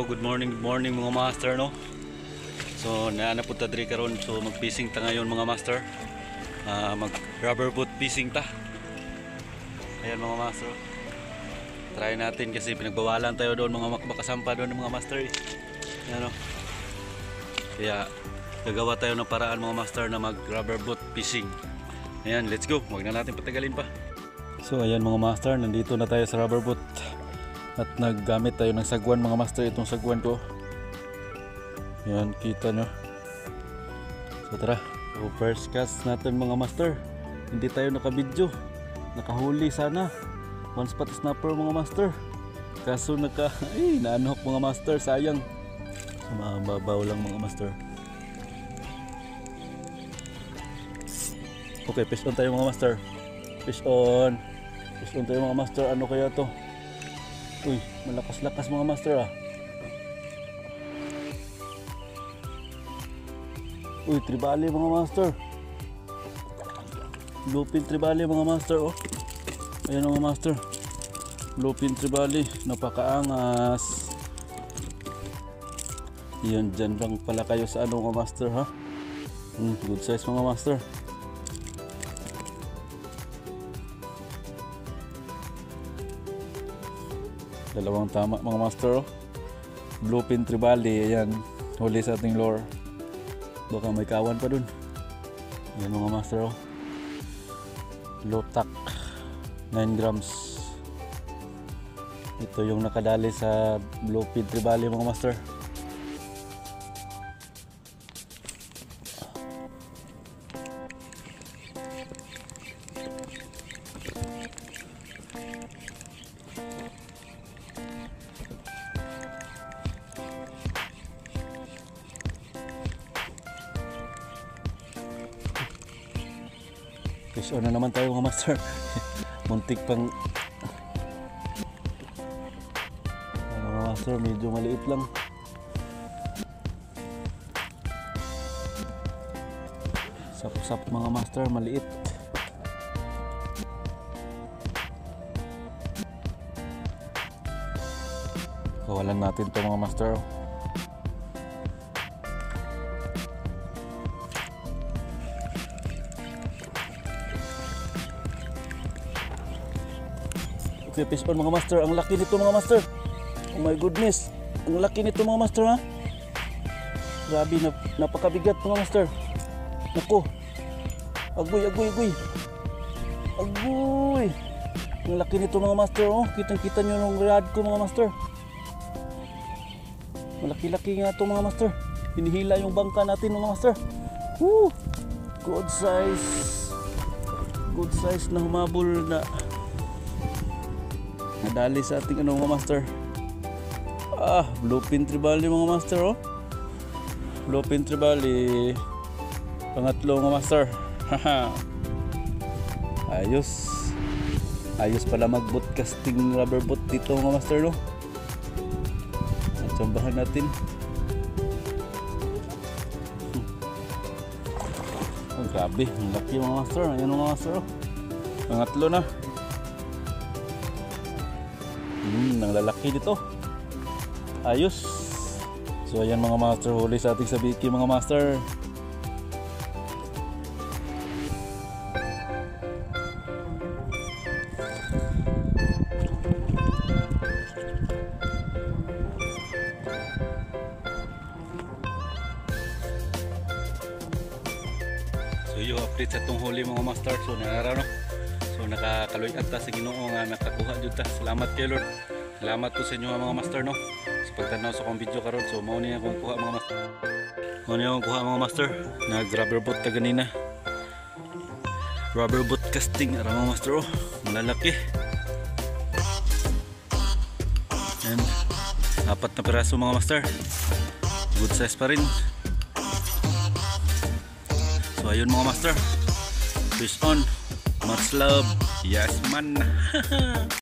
So good morning mga master no. So naana po ta diri karon, so mag-fishing ta ngayon mga master. Mag rubber boat fishing ta. Ayan mga master. Try natin kasi pinagbawalan tayo doon mga makasampa doon mga master. Ayan no. Kaya gagawa tayo ng paraan mga master na mag rubber boat fishing. Ayan, let's go. Huwag na natin patagalin pa. So ayan mga master, nandito na tayo sa rubber boat. At naggamit tayo ng sagwan mga master. Itong sagwan ko, yan kita nyo. So tara, so first cast natin mga master. Hindi tayo nakabidyo, nakahuli sana. One spot snapper mga master, kaso naanok mga master, sayang. So mababaw lang mga master. Okay, fish on tayo mga master. Fish on tayo mga master. Ano kaya to? Uy, malakas-lakas mga master ah. Uy, tribali mga master. Bluefin tribali mga master oh. Ayan mga master, bluefin tribali, napakaangas. Yan, dyan lang pala kayo sa ano mga master ha. Good size mga master. Dalawang tama mga master oh. Bluefin tribali, ayan, huli sa ating lure. Baka may kawan pa dun. Ayan mga master oh. Low tack, 9 grams. Ito yung nakadali sa bluefin tribali mga master. Fish on na naman tayo mga master. Muntik pang mga master, medyo maliit lang. Sap-sap mga master, maliit. Kawalan natin to mga master. Okay, fish on mga master. Ang laki nito mga master. Oh my goodness, ang laki nito mga master ha. Grabe, napakabigat mga master. Naku, agoy. Ang laki nito mga master oh. Kitang-kita nyo ng rod ko mga master. Malaki-laki nga ito mga master. Hinihila yung bangka natin mga master. Woo! Good size na humabol na nadali sa ating mga master. Bluefin tribali mga master oh. Bluefin tribali, pangatlo mga master. Ayos pala mag boat casting rubber boat dito mga master no. Tsambahan natin. Grabe, ang laki mga master. Ayan mga master oh. Pangatlo na. Ang lalaki dito. Ayos. So ayan mga master, huli sa ating sabiki mga master. So yung update sa itong huli mga master. So nangyara no. So nakakaloy ata sa Ginoo nga nakakuha jud ta. Salamat kay Lord. Salamat po sa inyo mga master no. Sa pagtanaw sa akong video karon. So mao niya akong kuha mga master. Mao niya akong kuha mga master. Nag rubber boat ta ganina. Rubber boat casting ara mga master oh. Malalaki. Yan. 4 na piraso mga master. Good size pa rin. So ayun mga master. Fish on. Much love. Yes man.